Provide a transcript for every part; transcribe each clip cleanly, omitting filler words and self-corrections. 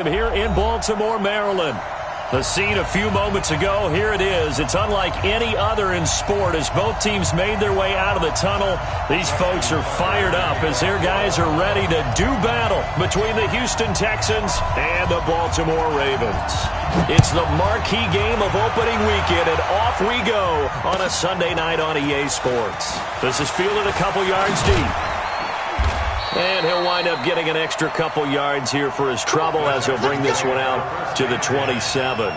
Here in Baltimore, Maryland. The scene a few moments ago, here it is. It's unlike any other in sport as both teams made their way out of the tunnel. These folks are fired up as their guys are ready to do battle between the Houston Texans and the Baltimore Ravens. It's the marquee game of opening weekend, and off we go on a Sunday night on EA Sports. This is fielded a couple yards deep. And he'll wind up getting an extra couple yards here for his trouble as he'll bring this one out to the 27.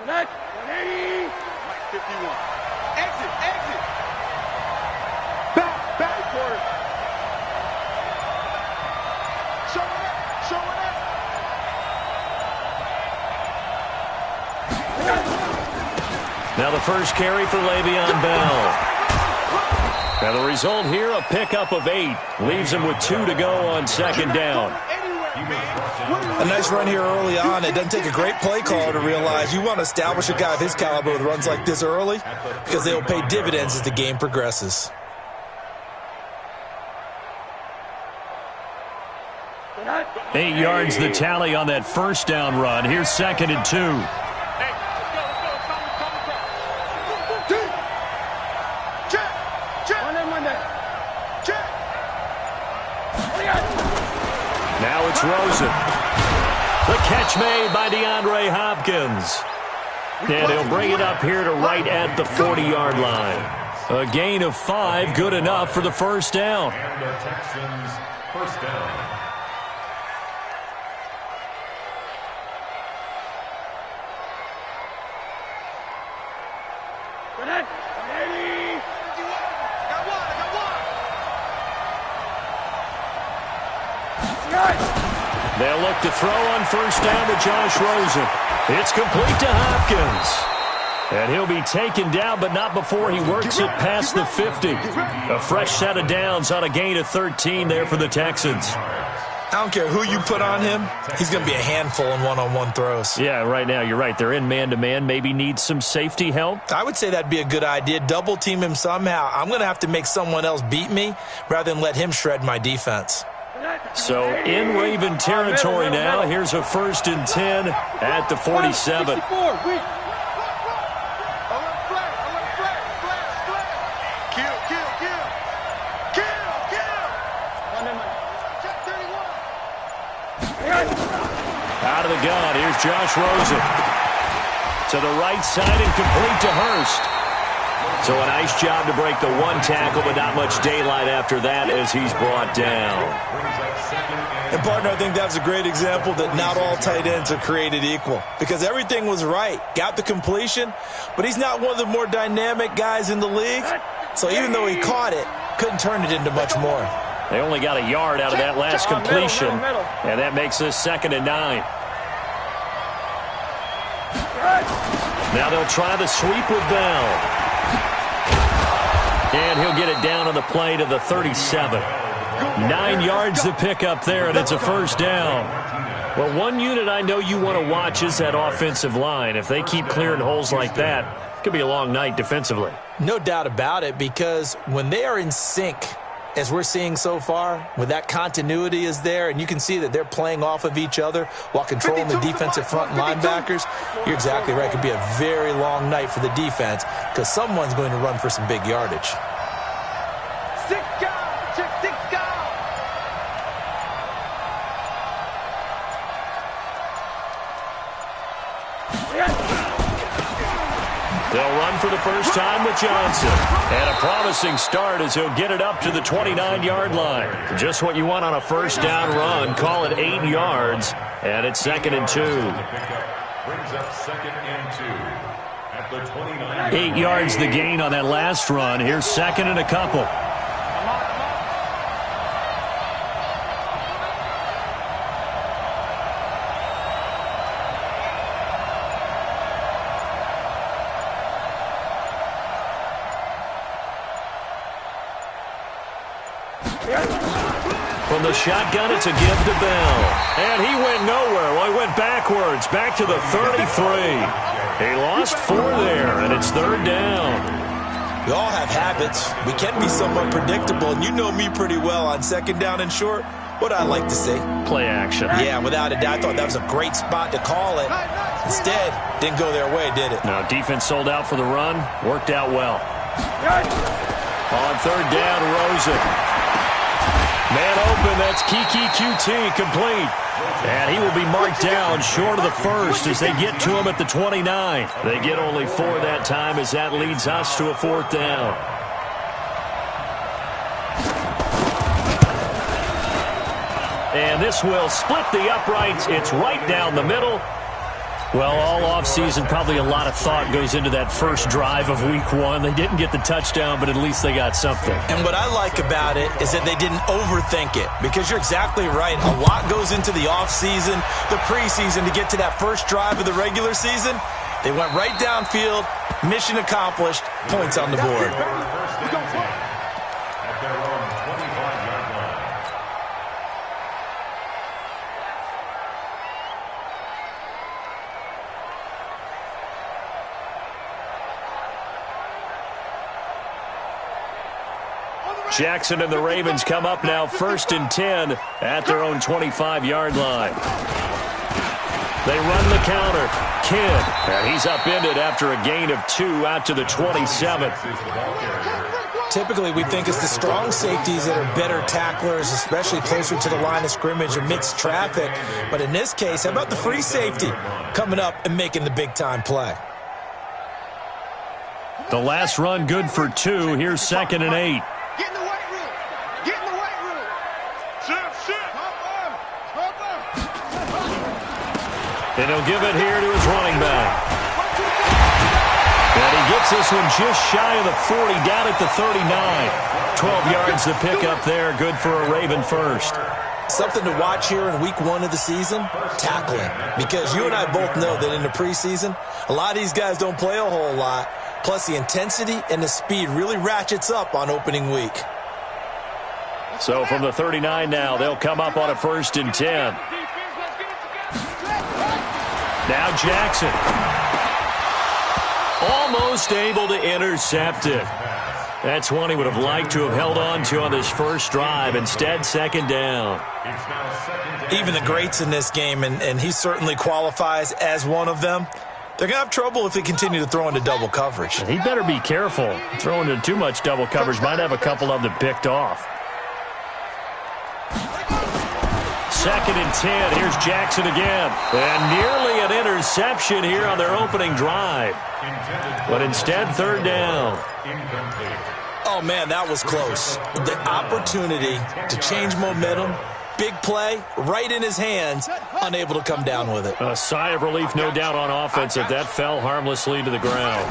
Connect. 180. 51. Exit. Back quarter. Show it. Now the first carry for Le'Veon Bell. Now the result here, a pickup of 8. Leaves him with 2 to go on second down. A nice run here early on. It doesn't take a great play caller to realize you want to establish a guy of his caliber with runs like this early because they will pay dividends as the game progresses. Eight yards the tally on that first down run. Here's second and 2. Now it's Rosen. The catch made by DeAndre Hopkins. And he'll bring it up here to right at the 40-yard line. A gain of 5, good enough for the first down. And the Texans first down. They'll look to throw on first down to Josh Rosen. It's complete to Hopkins. And he'll be taken down, but not before he works it past the 50. A fresh set of downs on a gain of 13 there for the Texans. I don't care who you put on him. He's going to be a handful in one-on-one throws. Yeah, right now, you're right. They're in man-to-man. Maybe need some safety help. I would say that'd be a good idea. Double team him somehow. I'm going to have to make someone else beat me rather than let him shred my defense. So in Raven territory now. Here's a 1st and 10 at the 47. Out of the gun, here's Josh Rosen. To the right side and complete to Hurst. So a nice job to break the one tackle, but not much daylight after that as he's brought down. And, partner, I think that's a great example that not all tight ends are created equal. Because everything was right. Got the completion, but he's not one of the more dynamic guys in the league. So even though he caught it, couldn't turn it into much more. They only got a yard out of that last completion, and that makes this 2nd and 9. Now they'll try the sweep with Bell. And he'll get it down on the play to the 37. 9 yards to pick up there, and it's a first down. Well, one unit I know you want to watch is that offensive line. If they keep clearing holes like that, it could be a long night defensively. No doubt about it, because when they are in sync, as we're seeing so far, when that continuity is there, and you can see that they're playing off of each other while controlling the defensive front linebackers, you're exactly right. It could be a very long night for the defense because someone's going to run for some big yardage. They'll run for the first time with Johnson. And a promising start as he'll get it up to the 29-yard line. Just what you want on a first down run. Call it 8 yards. And it's 2nd and 2. Brings up 2nd and 2 at the 29. 8 yards the gain on that last run. Here's 2nd and a couple. From the shotgun, it's a give to Bell. And he went nowhere. Well, he went backwards, back to the 33. He lost 4 there, and it's 3rd down. We all have habits. We can be somewhat predictable, and you know me pretty well on 2nd down and short. What I like to see? Play action. Yeah, without a doubt. I thought that was a great spot to call it. Instead, didn't go their way, did it? Now, defense sold out for the run. Worked out well. On 3rd down, Rosen. Man open, that's Kiki QT, complete. And he will be marked down short of the first as they get to him at the 29. They get only 4 that time as that leads us to a 4th down. And this will split the uprights. It's right down the middle. Well, all offseason, probably a lot of thought goes into that first drive of Week 1. They didn't get the touchdown, but at least they got something. And what I like about it is that they didn't overthink it, because you're exactly right. A lot goes into the offseason, the preseason, to get to that first drive of the regular season. They went right downfield, mission accomplished, points on the board. Jackson and the Ravens come up now 1st and 10 at their own 25-yard line. They run the counter. Kidd, and he's upended after a gain of 2 out to the 27. Typically, we think it's the strong safeties that are better tacklers, especially closer to the line of scrimmage amidst traffic. But in this case, how about the free safety coming up and making the big-time play? The last run good for 2. Here's 2nd and 8. Get in the weight room. Get in the weight room. Sit. And he'll give it here to his running back. And he gets this one just shy of the 40, down at the 39. 12 yards to pick up there. Good for a Raven first. Something to watch here in Week 1 of the season, tackling. Because you and I both know that in the preseason, a lot of these guys don't play a whole lot. Plus, the intensity and the speed really ratchets up on opening week. So from the 39 now, they'll come up on a 1st and 10. Now Jackson. Almost able to intercept it. That's one he would have liked to have held on to on this first drive. Instead, 2nd down. Even the greats in this game, and he certainly qualifies as one of them, they're going to have trouble if they continue to throw into double coverage. He better be careful. Throwing into too much double coverage might have a couple of them picked off. 2nd and 10. Here's Jackson again. And nearly an interception here on their opening drive. But instead, 3rd down. Oh, man, that was close. The opportunity to change momentum, big play, right in his hands, unable to come down with it. A sigh of relief, no doubt, on offense if that fell harmlessly to the ground.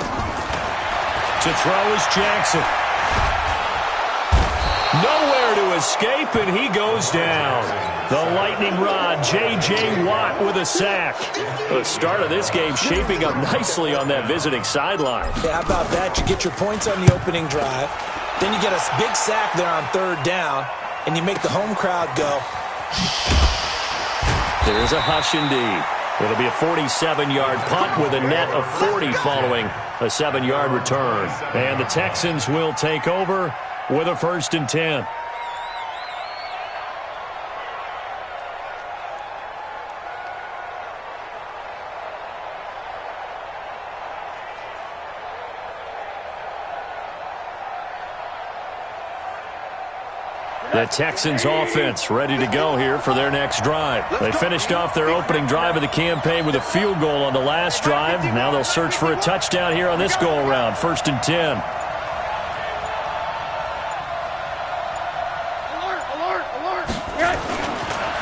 To throw is Jackson. Nowhere to escape, and he goes down. The lightning rod, J.J. Watt with a sack. The start of this game shaping up nicely on that visiting sideline. Yeah, how about that? You get your points on the opening drive. Then you get a big sack there on 3rd down, and you make the home crowd go. There's a hush indeed. It'll be a 47-yard punt with a net of 40 following a 7-yard return. And the Texans will take over with a 1st and 10. The Texans offense ready to go here for their next drive. They finished off their opening drive of the campaign with a field goal on the last drive. Now they'll search for a touchdown here on this go-around. 1st and 10.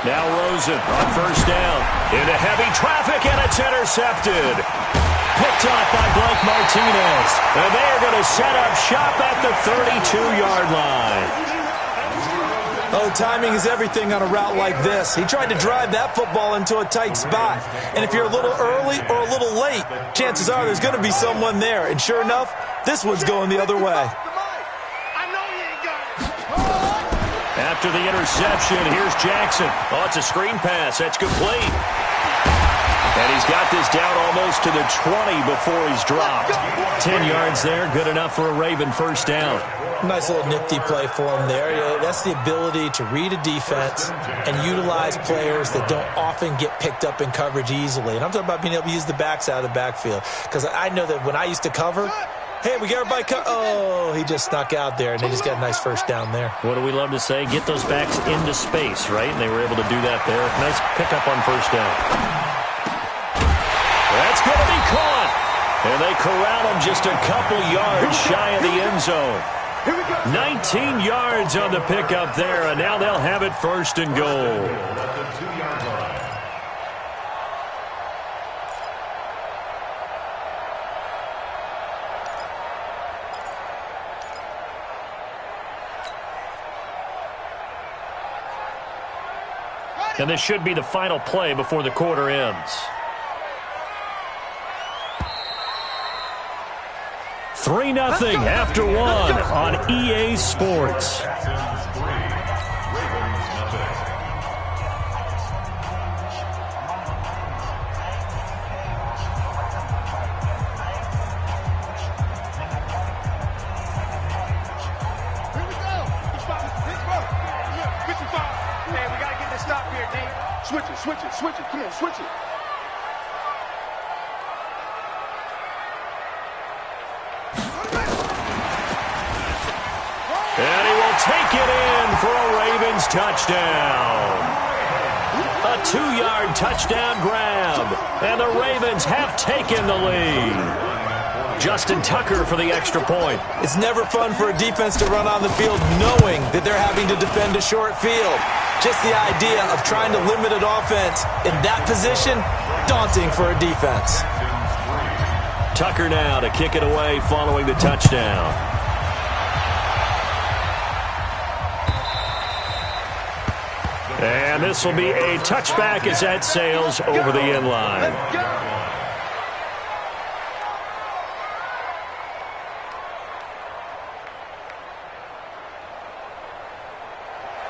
Now Rosen on 1st down. Into heavy traffic, and it's intercepted. Picked off by Blake Martinez. And they're going to set up shop at the 32-yard line. Oh, timing is everything on a route like this. He tried to drive that football into a tight spot. And if you're a little early or a little late, chances are there's going to be someone there. And sure enough, this one's going the other way. after the interception. Here's Jackson. Oh, it's a screen pass. That's complete. And he's got this down almost to the 20 before he's dropped. 10 yards there, good enough for a Raven first down. Nice little nifty play for him there. That's the ability to read a defense and utilize players that don't often get picked up in coverage easily. And I'm talking about being able to use the backs out of the backfield. Because I know that when I used to cover, hey, we got everybody oh, he just snuck out there, and they just got a nice first down there. What do we love to say? Get those backs into space, right? And they were able to do that there. Nice pickup on first down. That's going to be caught. And they corral him just a couple yards shy of the end zone. 19 yards on the pickup there, and now they'll have it first and goal. And this should be the final play before the quarter ends. 3-0 after 1 on EA Sports. Switch it. Come on, switch it. And he will take it in for a Ravens touchdown. A 2-yard touchdown grab. And the Ravens have taken the lead. Justin Tucker for the extra point. It's never fun for a defense to run on the field knowing that they're having to defend a short field. Just the idea of trying to limit an offense in that position, daunting for a defense. Tucker now to kick it away following the touchdown. And this will be a touchback as that sails over the end line.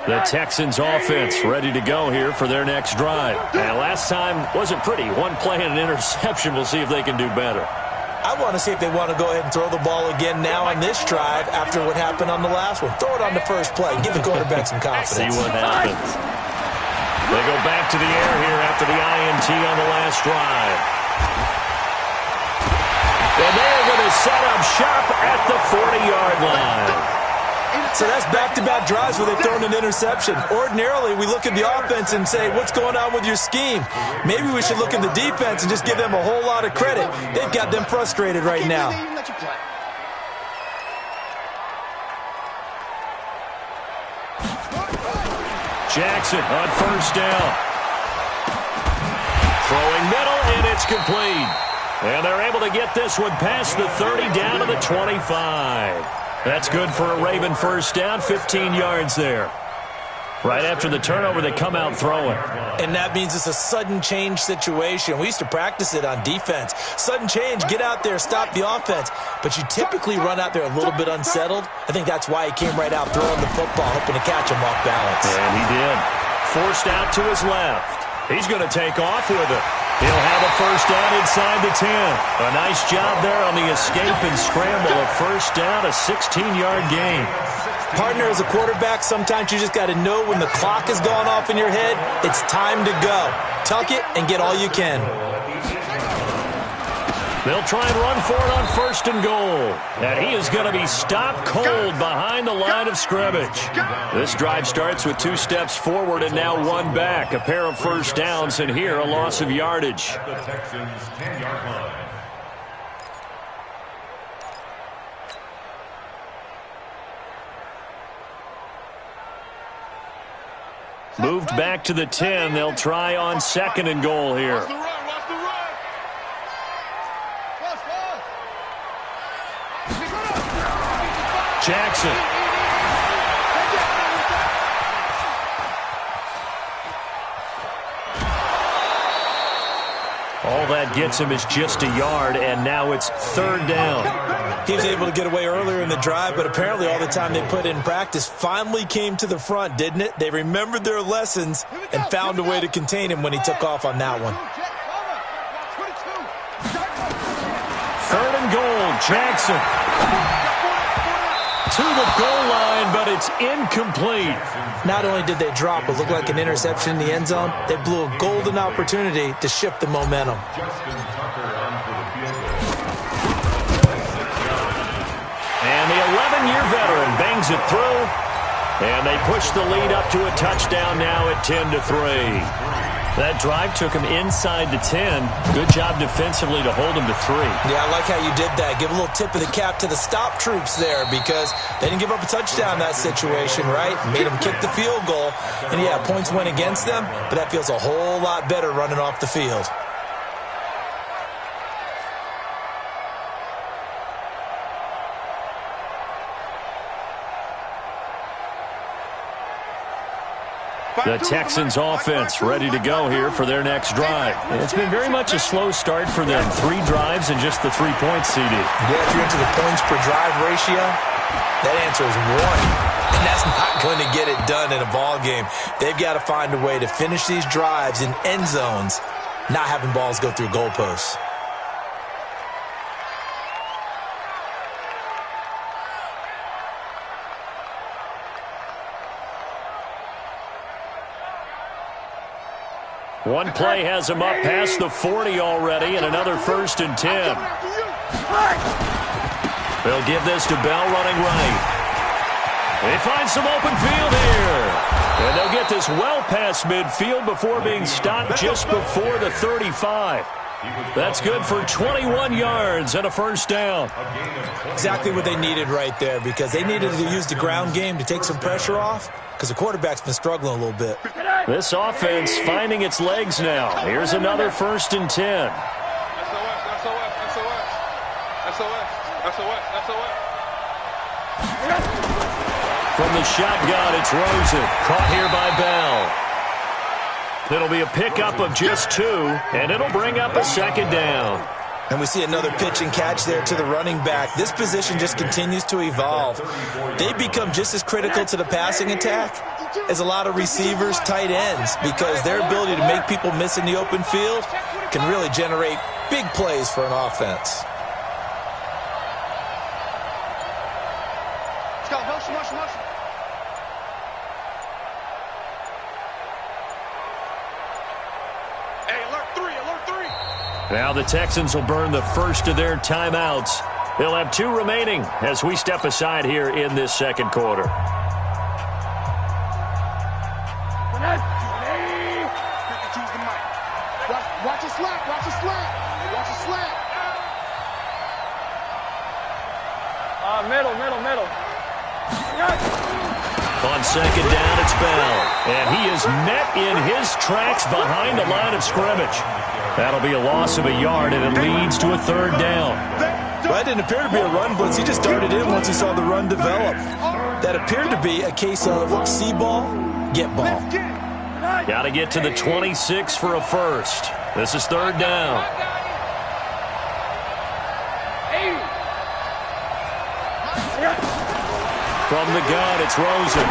The Texans offense ready to go here for their next drive. And last time wasn't pretty. One play and an interception. We'll see if they can do better. I want to see if they want to go ahead and throw the ball again now on this drive after what happened on the last one. Throw it on the first play. Give the quarterback some confidence. See what happens. They go back to the air here after the INT on the last drive. And they're going to set up shop at the 40-yard line. So that's back-to-back drives where they've thrown an interception. Ordinarily, we look at the offense and say, what's going on with your scheme? Maybe we should look at the defense and just give them a whole lot of credit. They've got them frustrated right now. Jackson on first down. Throwing middle, and it's complete. And they're able to get this one past the 30 down to the 25. That's good for a Raven first down, 15 yards there. Right after the turnover, they come out throwing. And that means it's a sudden change situation. We used to practice it on defense. Sudden change, get out there, stop the offense. But you typically run out there a little bit unsettled. I think that's why he came right out throwing the football, hoping to catch him off balance. And he did. Forced out to his left. He's going to take off with it. He'll have a first down inside the 10. A nice job there on the escape and scramble. A first down, a 16-yard gain. Partner, as a quarterback, sometimes you just got to know when the clock has gone off in your head, it's time to go. Tuck it and get all you can. They'll try and run for it on first and goal. And he is going to be stopped cold behind the line of scrimmage. This drive starts with 2 steps forward and now 1 back. A pair of first downs, and here a loss of yardage. The Texans 10-yard line. Moved back to the 10. They'll try on second and goal here. Jackson. All that that gets him is just a yard, and now it's third down. He was able to get away earlier in the drive, but apparently all the time they put in practice finally came to the front, didn't it? They remembered their lessons and found a way to contain him when he took off on that one. Third and goal, Jackson. To the goal line, but it's incomplete. Not only did they drop what looked like an interception in the end zone, they blew a golden opportunity to shift the momentum. And the 11-year veteran bangs it through, and they push the lead up to a touchdown now at 10-3. That drive took him inside the 10. Good job defensively to hold him to 3. Yeah, I like how you did that. Give a little tip of the cap to the stop troops there because they didn't give up a touchdown in that situation, right? Made them kick the field goal. And, yeah, points went against them, but that feels a whole lot better running off the field. The Texans offense ready to go here for their next drive. It's been very much a slow start for them. 3 drives and just the 3 points, CD. Yeah, if you're into the points per drive ratio, that answer is 1. And that's not going to get it done in a ball game. They've got to find a way to finish these drives in end zones, not having balls go through goalposts. One play has him up past the 40 already, and another 1st and 10. They'll give this to Bell running right. They find some open field here. And they'll get this well past midfield before being stopped just before the 35. That's good for 21 yards and a 1st down. Exactly what they needed right there because they needed to use the ground game to take some pressure off because the quarterback's been struggling a little bit. This offense finding its legs now. Here's another 1st and 10. From the shotgun, it's Rosen. Caught here by Bell. It'll be a pickup of just 2, and it'll bring up a 2nd down. And we see another pitch and catch there to the running back. This position just continues to evolve. They become just as critical to the passing attack as a lot of receivers, tight ends, because their ability to make people miss in the open field can really generate big plays for an offense. Let's go, motion, motion, motion. Hey, alert 3, alert 3. Now the Texans will burn the first of their timeouts. They'll have 2 remaining as we step aside here in this 2nd quarter. Watch a slant, watch a slant, watch a slant. Middle. On 2nd down, it's Bell. And he is met in his tracks behind the line of scrimmage. That'll be a loss of a yard, and it leads to a 3rd down. Well, that didn't appear to be a run blitz. He just darted in once he saw the run develop. That appeared to be a case of see ball, get ball. Got to get to the 26 for a 1st. This is 3rd down. From the gun, it's Rosen.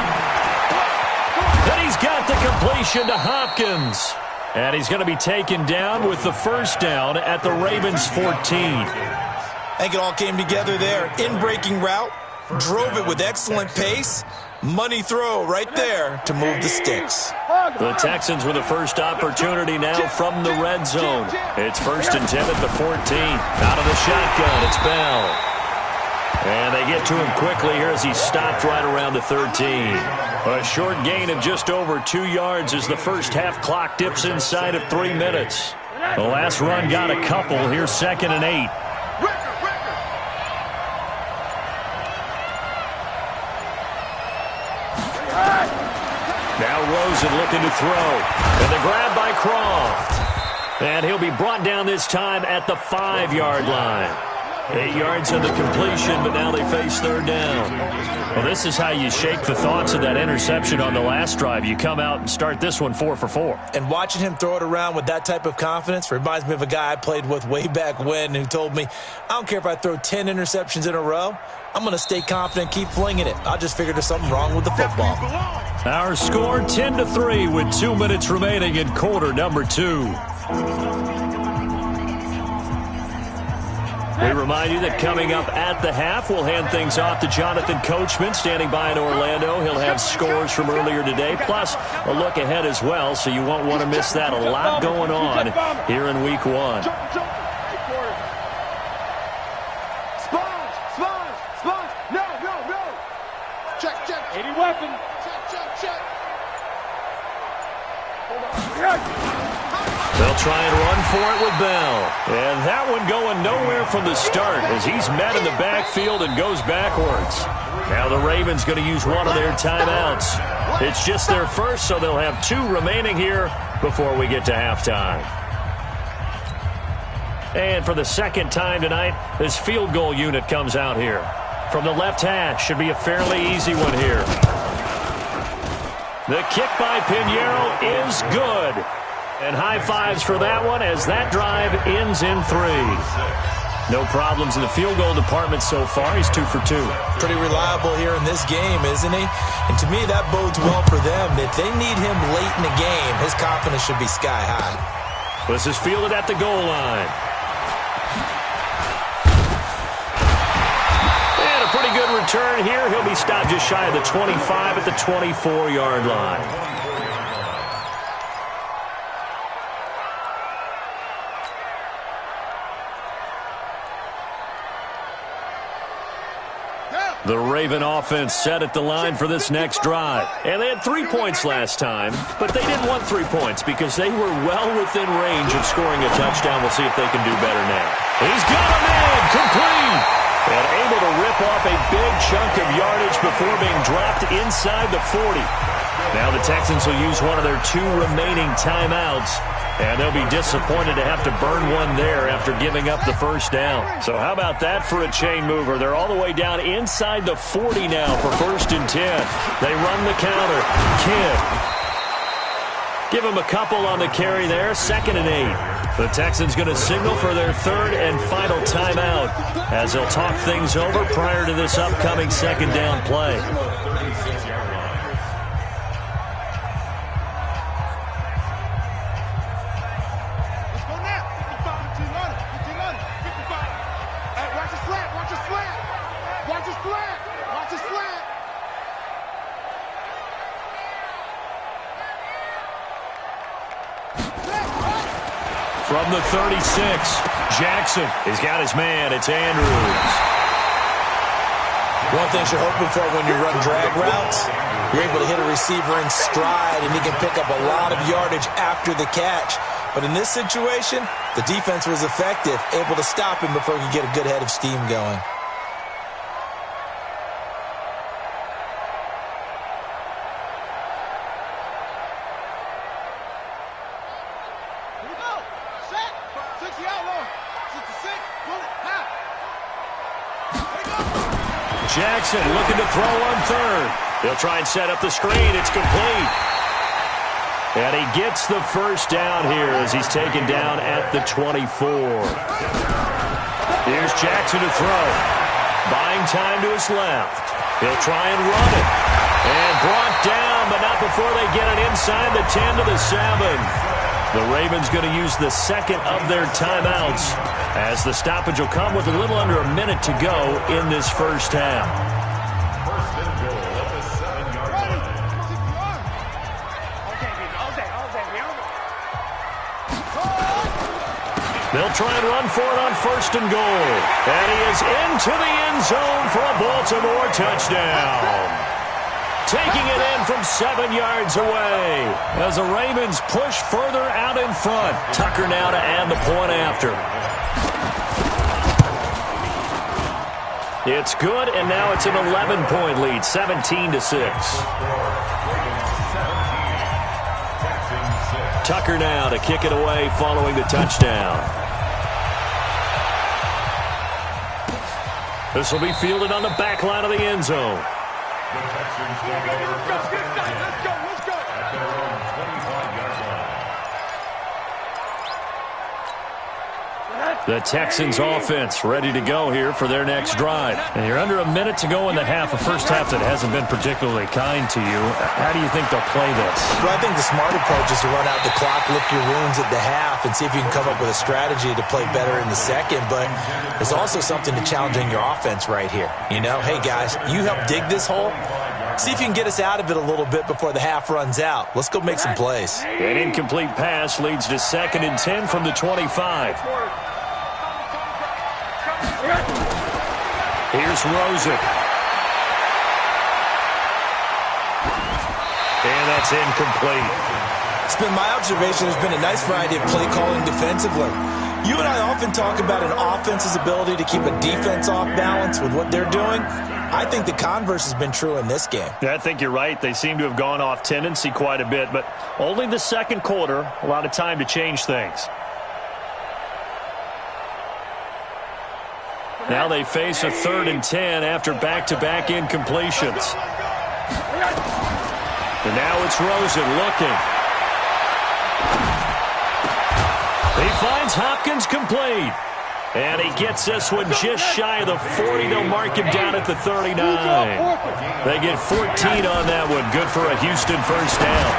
Then he's got the completion to Hopkins. And he's going to be taken down with the 1st down at the Ravens 14. I think it all came together there. In-breaking route, drove it with excellent pace. Money throw right there to move the sticks. The Texans with the first opportunity now from the red zone. It's 1st and 10 at the 14. Out of the shotgun, it's Bell. And they get to him quickly here as he stopped right around the 13. A short gain of just over 2 yards as the first half clock dips inside of 3 minutes. The last run got a couple. Here's 2nd and 8. Now Rosen looking to throw. And the grab by Croft. And he'll be brought down this time at the 5-yard line. 8 yards on the completion, but now they face third down. Well, this is how you shake the thoughts of that interception on the last drive. You come out and start this one 4 for 4. And watching him throw it around with that type of confidence reminds me of a guy I played with way back when who told me, I don't care if I throw 10 interceptions in a row, I'm going to stay confident and keep flinging it. I just figured there's something wrong with the football. Our score 10-3 with 2 minutes remaining in quarter number 2. We remind you that coming up at the half, we'll hand things off to Jonathan Coachman, standing by in Orlando. He'll have scores from earlier today, plus a look ahead as well, so you won't want to miss that. A lot going on here in Week 1. Sponge. No. Check. 80 weapon. Check. Hold on. They'll try and run for it with Bell. And that one going nowhere from the start as he's met in the backfield and goes backwards. Now the Ravens going to use one of their timeouts. It's just their first, so they'll have 2 remaining here before we get to halftime. And for the second time tonight, this field goal unit comes out here. From the left hash, should be a fairly easy one here. The kick by Pinheiro is good. And high fives for that one as that drive ends in 3. No problems in the field goal department so far. He's 2 for 2. Pretty reliable here in this game, isn't he? And to me, that bodes well for them. If they need him late in the game, his confidence should be sky high. This is fielded at the goal line. And a pretty good return here. He'll be stopped just shy of the 25 at the 24-yard line. The Raven offense set at the line for this next drive. And they had 3 points last time, but they didn't want 3 points because they were well within range of scoring a touchdown. We'll see if they can do better now. He's got a man, complete, and able to rip off a big chunk of yardage before being dropped inside the 40. Now the Texans will use one of their 2 remaining timeouts. And they'll be disappointed to have to burn one there after giving up the first down. So how about that for a chain mover? They're all the way down inside the 40 now for 1st and 10. They run the counter. Kidd. Give him a couple on the carry there. 2nd and 8. The Texans going to signal for their 3rd and final timeout as they'll talk things over prior to this upcoming 2nd down play. From the 36, Jackson has got his man. It's Andrews. One thing you're hoping for when you run drag routes, you're able to hit a receiver in stride, and he can pick up a lot of yardage after the catch. But in this situation, the defense was effective, able to stop him before he could get a good head of steam going. Jackson looking to throw on 3rd. He'll try and set up the screen. It's complete. And he gets the first down here as he's taken down at the 24. Here's Jackson to throw. Buying time to his left. He'll try and run it. And brought down, but not before they get it inside the 10 to the 7. The Ravens going to use the 2nd of their timeouts as the stoppage will come with a little under a minute to go in this first half. 1st and goal at the 7-yard line. They'll try and run for it on 1st and goal. And he is into the end zone for a Baltimore touchdown. Taking it in from 7 yards away as the Ravens push further out in front. Tucker now to add the point after. It's good, and now it's an 11-point lead, 17-6. Tucker now to kick it away following the touchdown. This will be fielded on the back line of the end zone. The Texans take over first and 10 at their own 25-yard line. The Texans offense ready to go here for their next drive. And you're under a minute to go in the half, a first half that hasn't been particularly kind to you. How do you think they'll play this? Well, I think the smart approach is to run out the clock, lick your wounds at the half, and see if you can come up with a strategy to play better in the second. But there's also something to challenging your offense right here. You know, hey, guys, you help dig this hole. See if you can get us out of it a little bit before the half runs out. Let's go make some plays. An incomplete pass leads to 2nd and 10 from the 25. Here's Rosen. And that's incomplete. It's been my observation there's been a nice variety of play calling defensively. You and I often talk about an offense's ability to keep a defense off balance with what they're doing. I think the converse has been true in this game. Yeah, I think you're right. They seem to have gone off tendency quite a bit, but only the second quarter, a lot of time to change things. Now they face a 3rd and 10 after back-to-back incompletions. And now it's Rosen looking. He finds Hopkins complete. And he gets this one just shy of the 40. They'll mark him down at the 39. They get 14 on that one. Good for a Houston first down.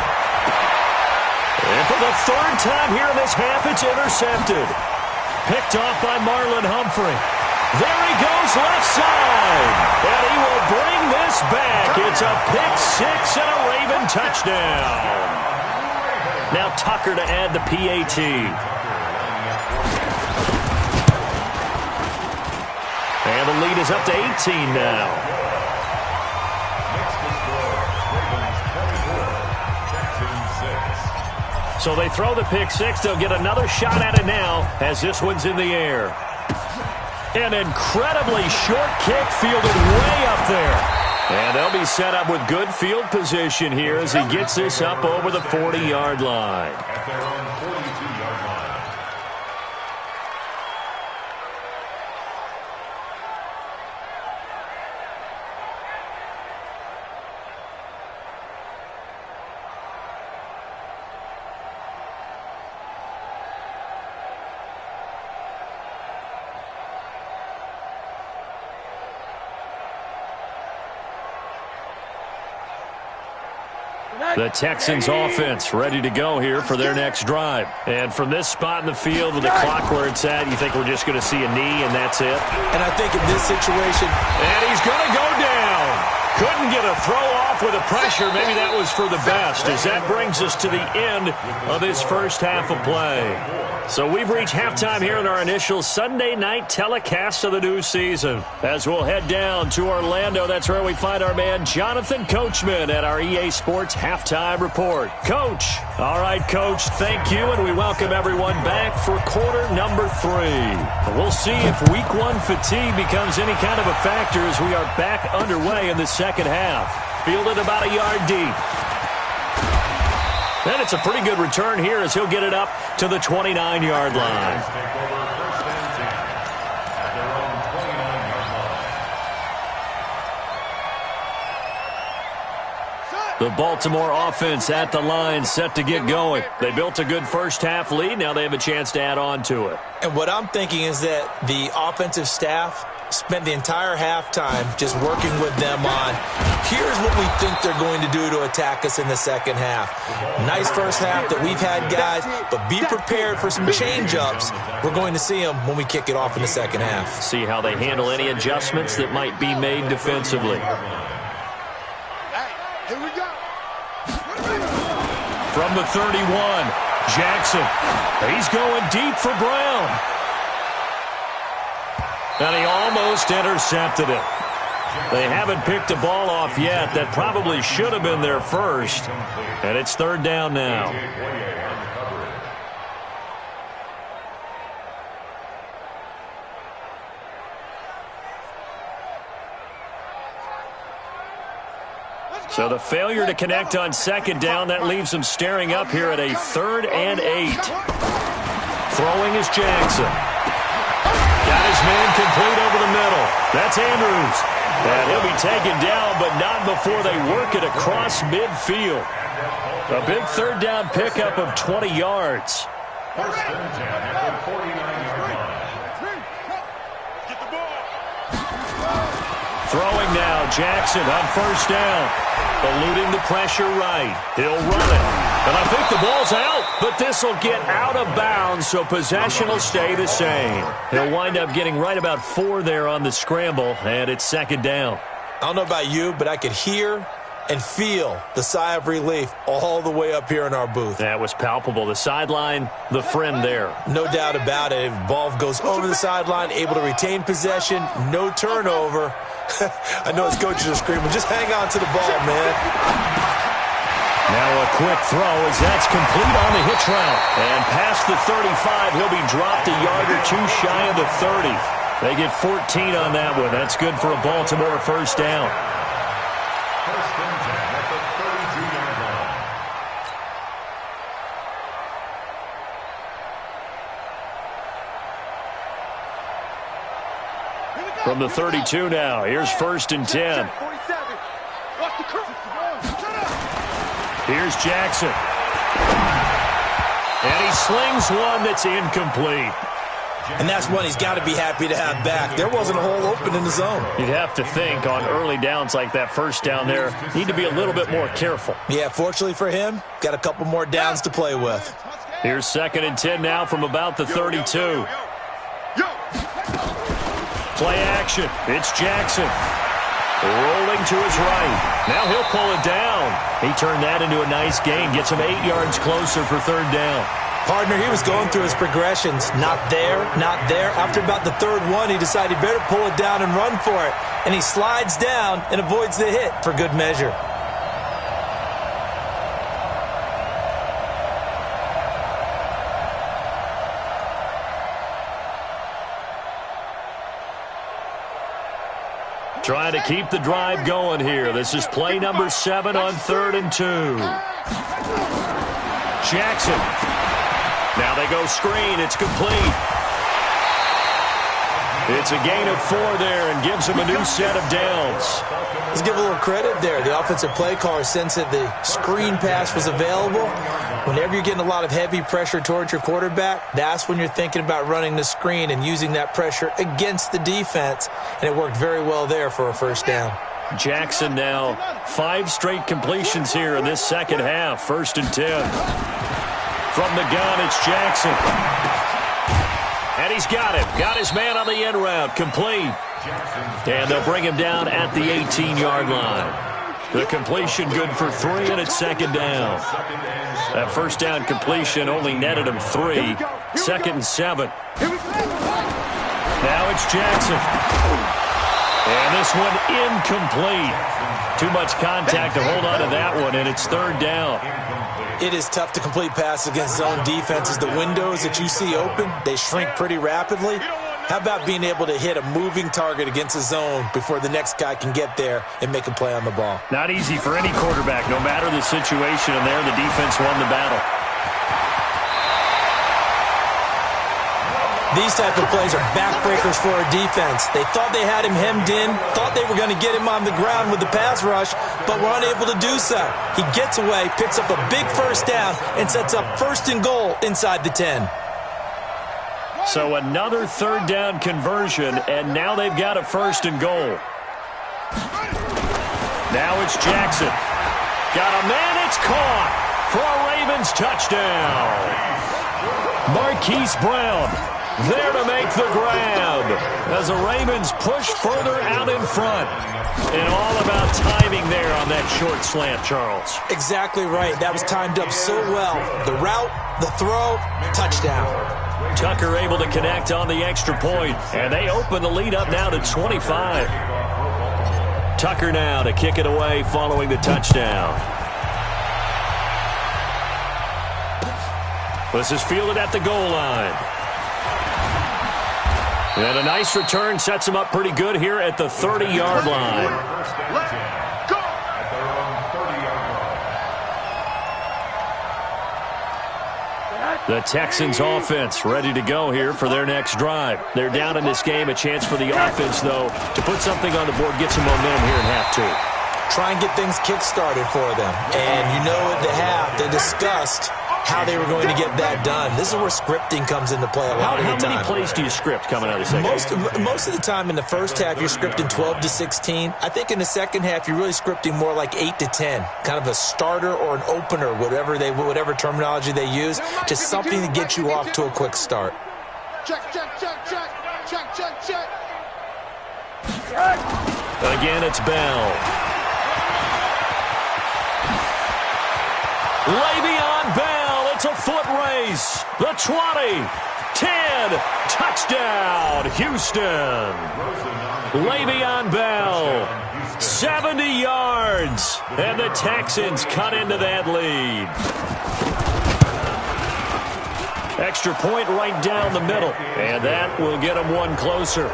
And for the 3rd time here in this half, it's intercepted. Picked off by Marlon Humphrey. There he goes left side. And he will bring this back. It's a pick-6 and a Raven touchdown. Now Tucker to add the PAT. And the lead is up to 18 now. So they throw the pick-6. They'll get another shot at it now as this one's in the air. An incredibly short kick fielded way up there. And they'll be set up with good field position here as he gets this up over the 40-yard line. At their own 42-yard line. The Texans offense ready to go here for their next drive. And from this spot in the field with the clock where it's at, you think we're just going to see a knee and that's it? And I think in this situation... And he's going to go down. Couldn't get a throw off with the pressure. Maybe that was for the best as that brings us to the end of this first half of play. So we've reached halftime here in our initial Sunday night telecast of the new season. As we'll head down to Orlando, that's where we find our man Jonathan Coachman at our EA Sports Halftime Report. Coach. All right, Coach, thank you, and we welcome everyone back for quarter number 3. We'll see if week 1 fatigue becomes any kind of a factor as we are back underway in the second half. Fielded about a yard deep. And it's a pretty good return here as he'll get it up to the 29-yard line. The Baltimore offense at the line set to get going. They built a good first half lead. Now they have a chance to add on to it. And what I'm thinking is that the offensive staff spent the entire halftime just working with them on, here's what we think they're going to do to attack us in the second half. Nice first half that we've had, guys, but be prepared for some change-ups. We're going to see them when we kick it off in the second half. See how they handle any adjustments that might be made defensively. Here we go. From the 31, Jackson. He's going deep for Brown. And he almost intercepted it. They haven't picked a ball off yet. That probably should have been their first. And it's 3rd down now. So the failure to connect on 2nd down, that leaves them staring up here at a 3rd and 8. Throwing is Jackson. Got his man complete over the middle. That's Andrews. And he'll be taken down, but not before they work it across midfield. A big third down pickup of 20 yards. First and 10 at the 49-yard line. Throwing now, Jackson on first down. Eluding the pressure right. He'll run it. And I think the ball's out, but this will get out of bounds, so possession will stay the same. He'll wind up getting right about 4 there on the scramble, and it's second down. I don't know about you, but I could hear and feel the sigh of relief all the way up here in our booth. That was palpable. The sideline, the friend there. No doubt about it. If the ball goes over the sideline, able to retain possession, no turnover. I know his coaches are screaming, just hang on to the ball, man. Now a quick throw as that's complete on the hitch route. And past the 35, he'll be dropped a yard or two shy of the 30. They get 14 on that one. That's good for a Baltimore first down. First and 10 at the 32-yard line. From the 32 now, here's first and 10. Here's Jackson. And he slings one that's incomplete. And that's one he's got to be happy to have back. There wasn't a hole open in the zone. You'd have to think on early downs like that first down there, need to be a little bit more careful. Yeah, fortunately for him, got a couple more downs to play with. Here's second and 10 now from about the 32. Play action. It's Jackson. Rolling to his right. Now he'll pull it down. He turned that into a nice gain. Gets him 8 yards closer for third down. Partner, he was going through his progressions. Not there, not there. After about the third one, he decided he better pull it down and run for it. And he slides down and avoids the hit for good measure. Trying to keep the drive going here. This is play number 7 on 3rd and 2. Jackson. Now they go screen. It's complete. It's a gain of 4 there and gives him a new set of downs. Let's give a little credit there. The offensive play caller sensed that the screen pass was available. Whenever you're getting a lot of heavy pressure towards your quarterback, that's when you're thinking about running the screen and using that pressure against the defense. And it worked very well there for a first down. Jackson now 5 straight completions here in this second half. First and 10. From the gun, it's Jackson. And he's got him. Got his man on the end route. Complete. And they'll bring him down at the 18-yard line. The completion good for 3, and it's second down. That first down completion only netted him 3. Second and 7. Now it's Jackson. And this one incomplete. Too much contact to hold on to that one, and it's third down. It is tough to complete passes against zone defenses. The windows that you see open, they shrink pretty rapidly. How about being able to hit a moving target against a zone before the next guy can get there and make a play on the ball? Not easy for any quarterback, no matter the situation, and there the defense won the battle. These type of plays are backbreakers for a defense. They thought they had him hemmed in, thought they were going to get him on the ground with the pass rush, but were unable to do so. He gets away, picks up a big first down, and sets up first and goal inside the 10. So another third down conversion, and now they've got a first and goal. Now it's Jackson. Got a man, it's caught for a Ravens touchdown. Marquise Brown there to make the grab as the Ravens push further out in front. And all about timing there on that short slant, Charles. Exactly right. That was timed up so well. The route, the throw, touchdown. Tucker able to connect on the extra point, and they open the lead up now to 25. Tucker now to kick it away following the touchdown. This is fielded at the goal line. And a nice return sets him up pretty good here at the 30-yard line. The Texans offense ready to go here for their next drive. They're down in this game. A chance for the offense, though, to put something on the board, get some momentum here in half two. Try and get things kick-started for them. And you know at the half, they discussed how they were going to get that done. This is where scripting comes into play a lot of the time. How many plays do you script coming out of the second half? Most of the time in the first half, you're scripting 12 to 16. I think in the second half, you're really scripting more like 8 to 10. Kind of a starter or an opener, whatever terminology they use. Just something to get you off to a quick start. Check, check, check, check, check, check, check. Again, it's Bell. Le'Veon Bell. It's a foot race. The 20, 10, touchdown, Houston. Le'Veon Bell, 70 yards, and the Texans cut into that lead. Extra point right down the middle, and that will get them one closer.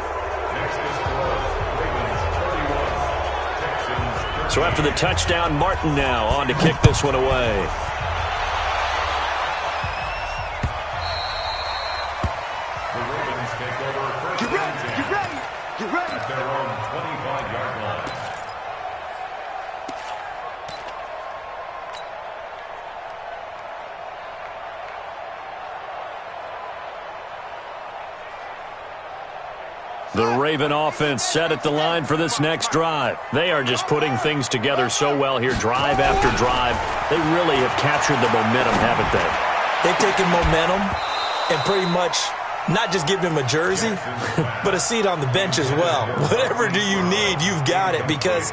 So after the touchdown, Martin now on to kick this one away. At their own 25-yard line. The Raven offense set at the line for this next drive. They are just putting things together so well here, drive after drive. They really have captured the momentum, haven't they? They've taken momentum and pretty much not just give him a jersey, but a seat on the bench as well. Whatever do you need, you've got it, because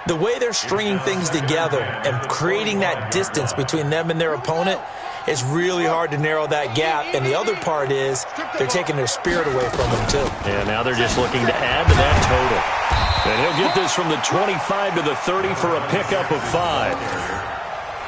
the way they're stringing things together and creating that distance between them and their opponent is really hard to narrow that gap. And the other part is they're taking their spirit away from them, too. And now they're just looking to add to that total. And he'll get this from the 25 to the 30 for a pickup of 5.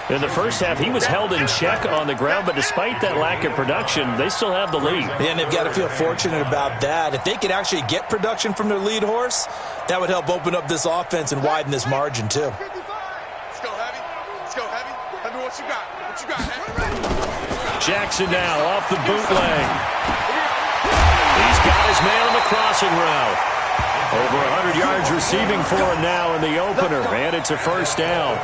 In the first half, he was held in check on the ground, but despite that lack of production, they still have the lead. And they've got to feel fortunate about that. If they could actually get production from their lead horse, that would help open up this offense and widen this margin, too. Let's go, Heavy. Let's go, Heavy. Heavy, what you got? What you got, Heavy? Jackson now off the bootleg. He's got his man on the crossing route. Over 100 yards receiving for him now in the opener, and it's a first down.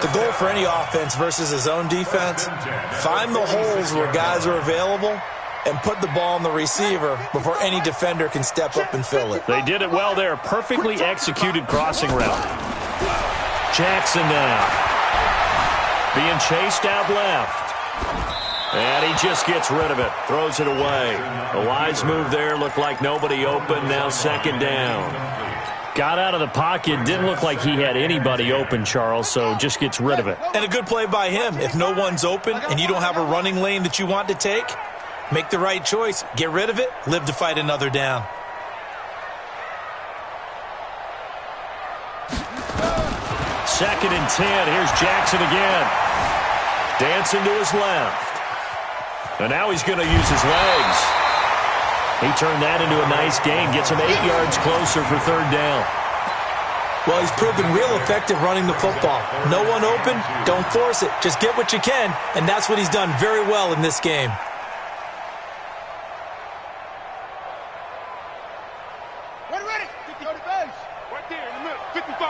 The goal for any offense versus his own defense, find the holes where guys are available and put the ball on the receiver before any defender can step up and fill it. They did it well there. Perfectly executed crossing route. Jackson now. Being chased out left. And he just gets rid of it. Throws it away. A wise move there. Looked like nobody open. Now second down. Got out of the pocket. Didn't look like he had anybody open, Charles, so just gets rid of it. And a good play by him. If no one's open and you don't have a running lane that you want to take, make the right choice. Get rid of it. Live to fight another down. Second and 10. Here's Jackson again. Dancing to his left. And now he's going to use his legs. He turned that into a nice gain. Gets him 8 yards closer for third down. Well, he's proven real effective running the football. No one open, don't force it. Just get what you can, and that's what he's done very well in this game. Ready? 50 on the base. Right there in the middle. 55.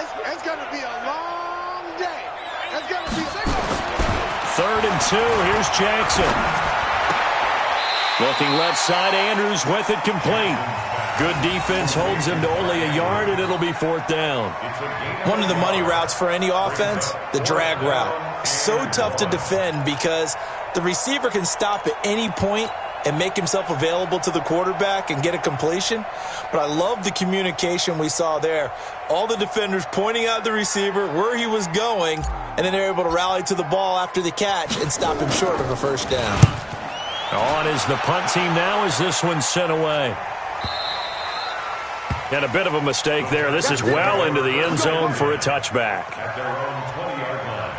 It's going to be a long day. It's going to be a big one. Third and 2. Here's Jackson. Looking left side, Andrews with it complete. Good defense holds him to only a yard, and it'll be fourth down. One of the money routes for any offense, the drag route. So tough to defend because the receiver can stop at any point and make himself available to the quarterback and get a completion. But I love the communication we saw there. All the defenders pointing out the receiver, where he was going, and then they're able to rally to the ball after the catch and stop him short of a first down. On is the punt team now as this one's sent away. And a bit of a mistake there. This is well into the end zone for a touchback. At their own 20-yard line.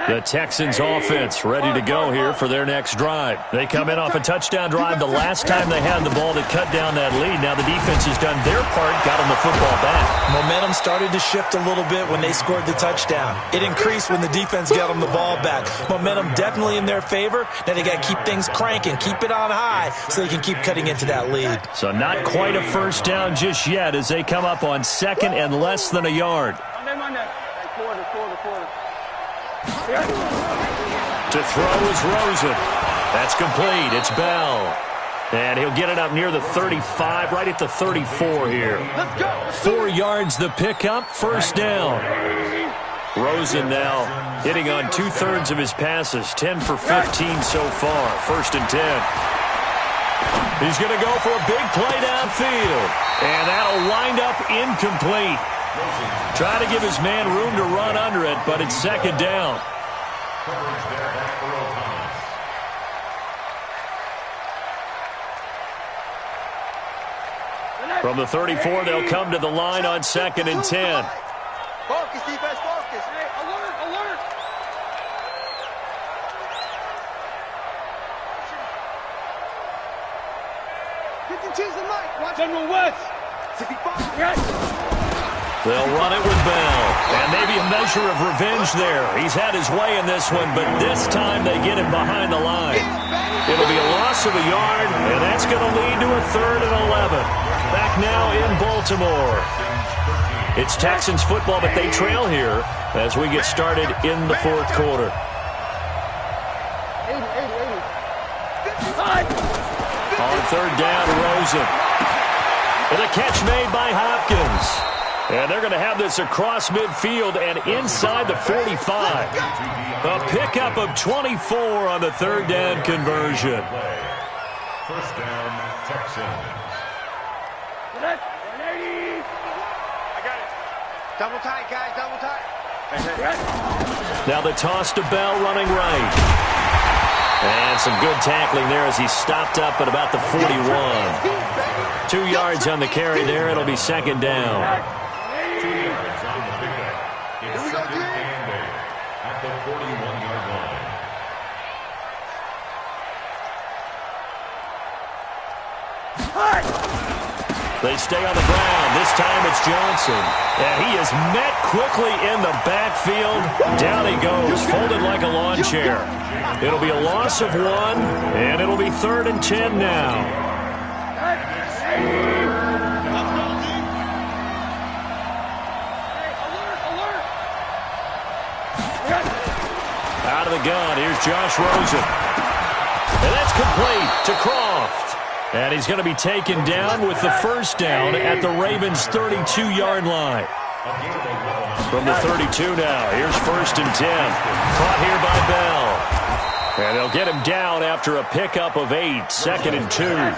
The Texans offense ready to go here for their next drive. They come in off a touchdown drive the last time they had the ball that cut down that lead. Now the defense has done their part, got them the football back. Momentum started to shift a little bit when they scored the touchdown. It increased when the defense got them the ball back. Momentum definitely in their favor. Now they got to keep things cranking, keep it on high so they can keep cutting into that lead. So not quite a first down just yet as they come up on second and less than a yard. To throw is Rosen. That's complete. It's Bell. And he'll get it up near the 35, right at the 34 here. 4 yards the pickup, first down. Rosen now hitting on 2/3 of his passes, 10 for 15 so far, 1st and 10. He's going to go for a big play downfield. And that'll wind up incomplete. Try to give his man room to run under it, but it's second down. From the 34, they'll come to the line on 2nd and 10. Focus, defense, focus. Hey, alert, alert. You can choose the mic. Watch General West. 65. Yes. They'll run it with Bell. And maybe a measure of revenge there. He's had his way in this one, but this time they get him behind the line. It'll be a loss of a yard, and that's going to lead to a 3rd and 11. Back now in Baltimore. It's Texans football, but they trail here as we get started in the 4th quarter. On 3rd down, Rosen. And a catch made by Hopkins. And they're going to have this across midfield and inside the 45. A pickup of 24 on the 3rd down conversion. First down, Texans. I got it. Double tight, guys, double tight. Now the toss to Bell running right. And some good tackling there as he stopped up at about the 41. 2 yards on the carry there. It'll be second down. 2 yards on the pickup. It's second and 8 at the 41-yard line. They stay on the ground. This time it's Johnson. And he is met quickly in the backfield. Down he goes, folded like a lawn chair. It'll be a loss of 1, and it'll be 3rd and 10 now. Out of the gun, here's Josh Rosen. And that's complete to Croft. And he's going to be taken down with the first down at the Ravens' 32-yard line. From the 32 now, here's 1st and 10. Caught here by Bell. And they'll get him down after a pickup of 8, 2nd and 2.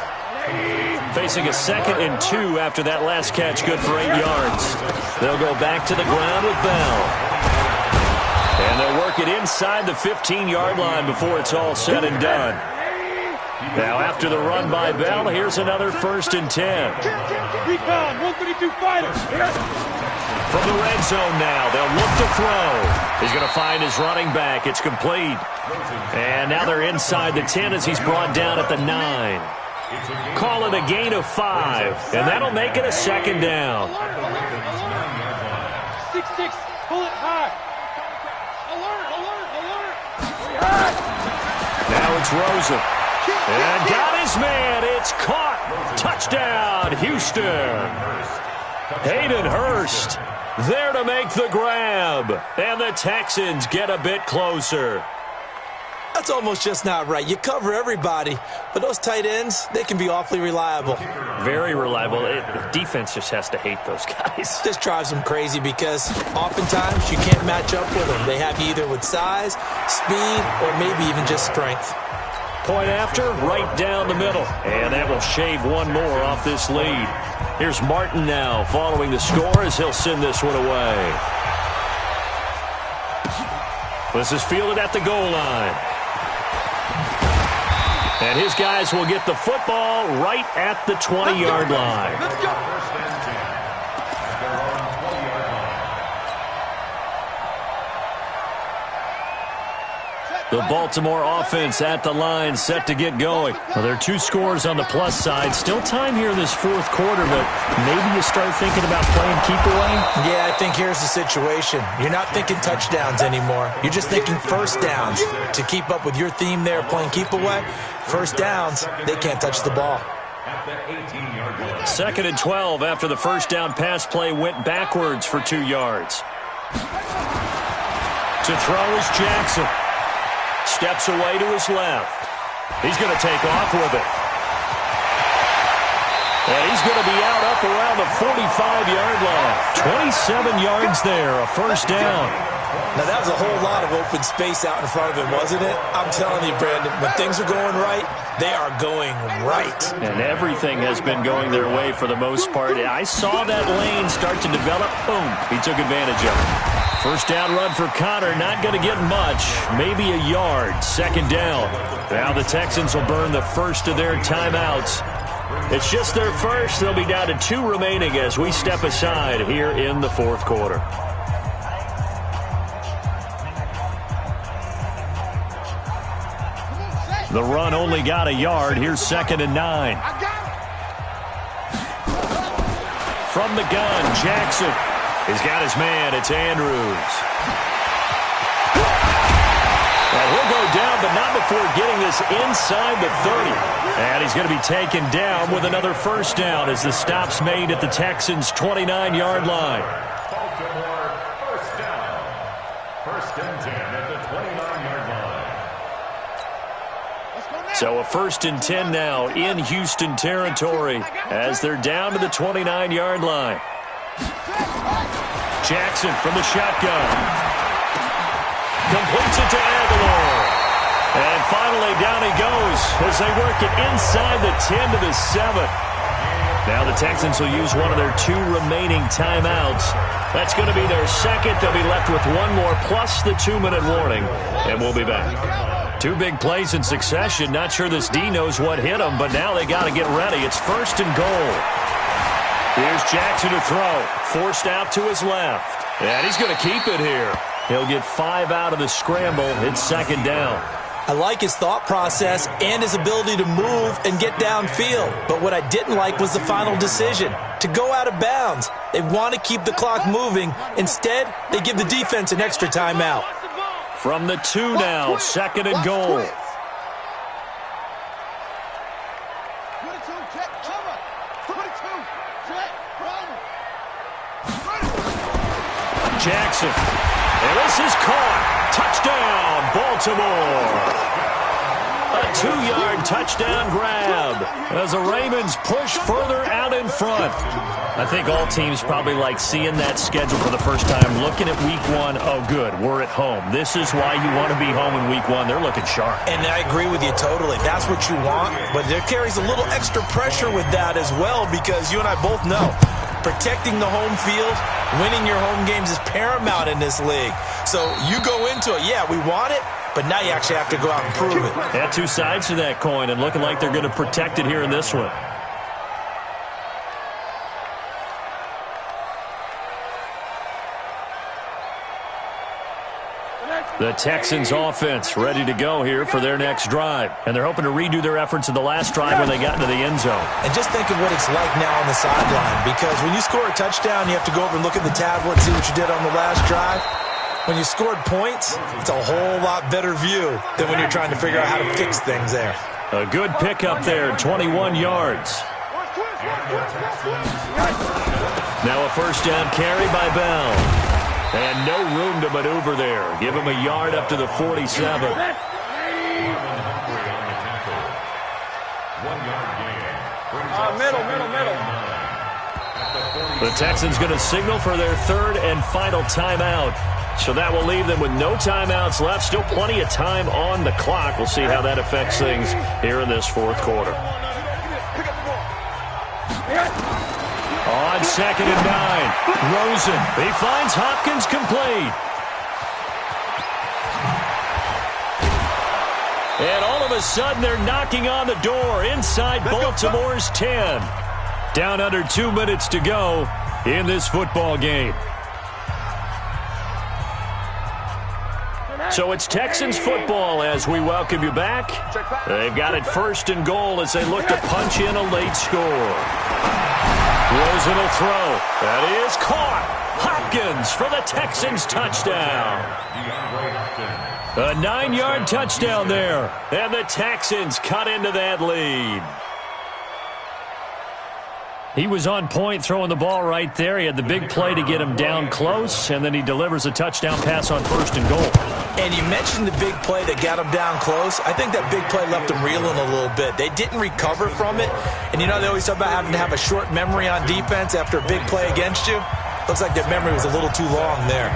Facing a 2nd and 2 after that last catch, good for 8 yards. They'll go back to the ground with Bell. And they'll work it inside the 15-yard line before it's all said and done. Now, after the run by Bell, here's another 1st and 10. Recon, 132 fighters. From the red zone now, they'll look to throw. He's going to find his running back. It's complete. And now they're inside the 10 as he's brought down at the 9. Call it a gain of 5, and that'll make it a second down. 6-6, pull it high. Alert. Now it's Rosen. And got his man. It's caught. Touchdown, Houston. Hayden Hurst there to make the grab. And the Texans get a bit closer. That's almost just not right. You cover everybody, but those tight ends, they can be awfully reliable. Very reliable. The defense just has to hate those guys. This drives them crazy because oftentimes you can't match up with them. They have you either with size, speed, or maybe even just strength. Point after, right down the middle. And that will shave one more off this lead. Here's Martin now following the score as he'll send this one away. This is fielded at the goal line. And his guys will get the football right at the 20-yard line. Let's go. The Baltimore offense at the line, set to get going. Well, there are 2 scores on the plus side. Still time here in this fourth quarter, but maybe you start thinking about playing keep away? Yeah, I think here's the situation. You're not thinking touchdowns anymore. You're just thinking first downs. To keep up with your theme there, playing keep away, first downs, they can't touch the ball. 2nd and 12 after the first down pass play went backwards for 2 yards. To throw is Jackson. Steps away to his left. He's going to take off with it. And he's going to be out up around the 45-yard line. 27 yards there, a first down. Now, that was a whole lot of open space out in front of him, wasn't it? I'm telling you, Brandon, when things are going right, they are going right. And everything has been going their way for the most part. I saw that lane start to develop. Boom, he took advantage of it. First down run for Connor, not going to get much, maybe a yard, 2nd down. Now the Texans will burn the first of their timeouts. It's just their first. They'll be down to 2 remaining as we step aside here in the fourth quarter. The run only got a yard. Here's 2nd and 9. From the gun, Jackson. He's got his man. It's Andrews. And he'll go down, but not before getting this inside the 30. And he's going to be taken down with another first down as the stop's made at the Texans' 29-yard line. Baltimore, first down. 1st and 10 at the 29-yard line. So a 1st and 10 now in Houston territory as they're down to the 29-yard line. Jackson from the shotgun. Completes it to Aguilar. And finally down he goes as they work it inside the 10 to the 7. Now the Texans will use one of their 2 remaining timeouts. That's going to be their second. They'll be left with 1 more plus the 2-minute warning. And we'll be back. 2 big plays in succession. Not sure this D knows what hit him, but now they got to get ready. It's 1st and goal. Here's Jackson to throw. Forced out to his left. And he's going to keep it here. He'll get 5 out of the scramble. It's 2nd down. I like his thought process and his ability to move and get downfield. But what I didn't like was the final decision, to go out of bounds. They want to keep the clock moving. Instead, they give the defense an extra timeout. From the 2 now, 2nd and goal. Jackson. And this is caught. Touchdown, Baltimore. A 2-yard touchdown grab as the Ravens push further out in front. I think all teams probably like seeing that schedule for the first time, looking at week 1. Oh, good, we're at home. This is why you want to be home in week 1. They're looking sharp. And I agree with you totally. That's what you want. But there carries a little extra pressure with that as well, because you and I both know protecting the home field, winning your home games is paramount in this league. So you go into it, yeah, we want it, but now you actually have to go out and prove it. Yeah, 2 sides to that coin, and looking like they're going to protect it here in this one. The Texans offense ready to go here for their next drive. And they're hoping to redo their efforts in the last drive when they got into the end zone. And just think of what it's like now on the sideline, because when you score a touchdown, you have to go over and look at the tablet and see what you did on the last drive. When you scored points, it's a whole lot better view than when you're trying to figure out how to fix things there. A good pickup there, 21 yards. Now a first down carry by Bell. And no room to maneuver there. Give him a yard up to the 47. Middle. The Texans going to signal for their 3rd and final timeout. So that will leave them with no timeouts left. Still plenty of time on the clock. We'll see how that affects things here in this fourth quarter. On 2nd and 9, Rosen. He finds Hopkins complete. And all of a sudden, they're knocking on the door inside Baltimore's 10. Down under 2 minutes to go in this football game. So it's Texans football as we welcome you back. They've got it 1st and goal as they look to punch in a late score. Rosen will throw. That is caught. Hopkins for the Texans touchdown. A 9-yard touchdown there. And the Texans cut into that lead. He was on point throwing the ball right there. He had the big play to get him down close, and then he delivers a touchdown pass on 1st and goal. And you mentioned the big play that got him down close. I think that big play left him reeling a little bit. They didn't recover from it. And you know they always talk about having to have a short memory on defense after a big play against you. Looks like their memory was a little too long there.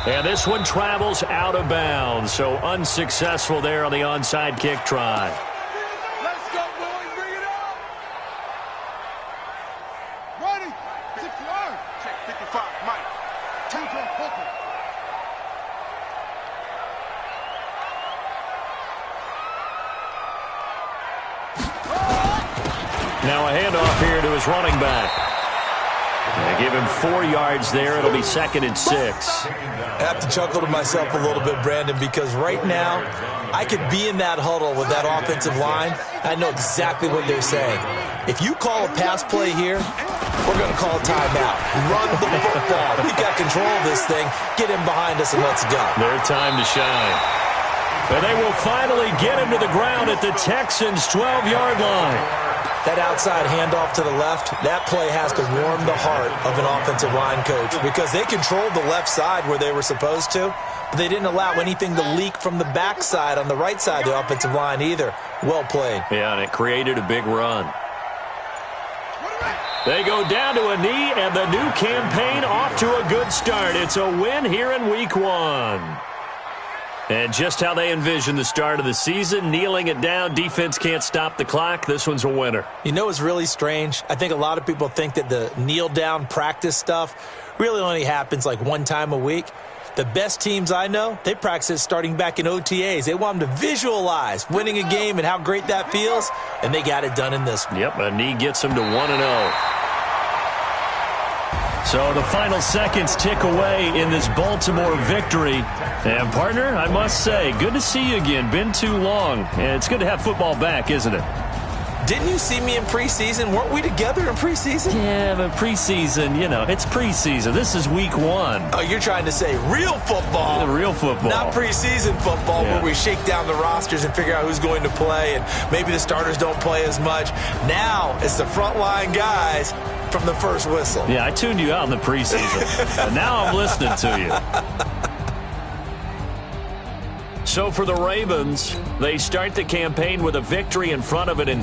And this one travels out of bounds, so unsuccessful there on the onside kick try. Now a handoff here to his running back. They give him 4 yards there. It'll be 2nd and 6. I have to chuckle to myself a little bit, Brandon, because right now I could be in that huddle with that offensive line. I know exactly what they're saying. If you call a pass play here, we're going to call a timeout. Run the football. We got control of this thing. Get him behind us and let's go. Their time to shine. And they will finally get him to the ground at the Texans' 12-yard line. That outside handoff to the left, that play has to warm the heart of an offensive line coach because they controlled the left side where they were supposed to, but they didn't allow anything to leak from the backside on the right side of the offensive line either. Well played. Yeah, and it created a big run. They go down to a knee, and the new campaign off to a good start. It's a win here in Week 1. And just how they envision the start of the season, kneeling it down, defense can't stop the clock. This one's a winner. You know what's really strange? I think a lot of people think that the kneel-down practice stuff really only happens like one time a week. The best teams I know, they practice it starting back in OTAs. They want them to visualize winning a game and how great that feels, and they got it done in this one. Yep, a knee gets them to 1-0. So the final seconds tick away in this Baltimore victory. And, partner, I must say, good to see you again. Been too long. And it's good to have football back, isn't it? Didn't you see me in preseason? Weren't we together in preseason? Yeah, but preseason, you know, it's preseason. This is Week 1. Oh, you're trying to say real football. The real football. Not preseason football where we shake down the rosters and figure out who's going to play, and maybe the starters don't play as much. Now it's the frontline guys from the first whistle. Yeah, I tuned you out in the preseason. And now I'm listening to you. So for the Ravens, they start the campaign with a victory in front of it in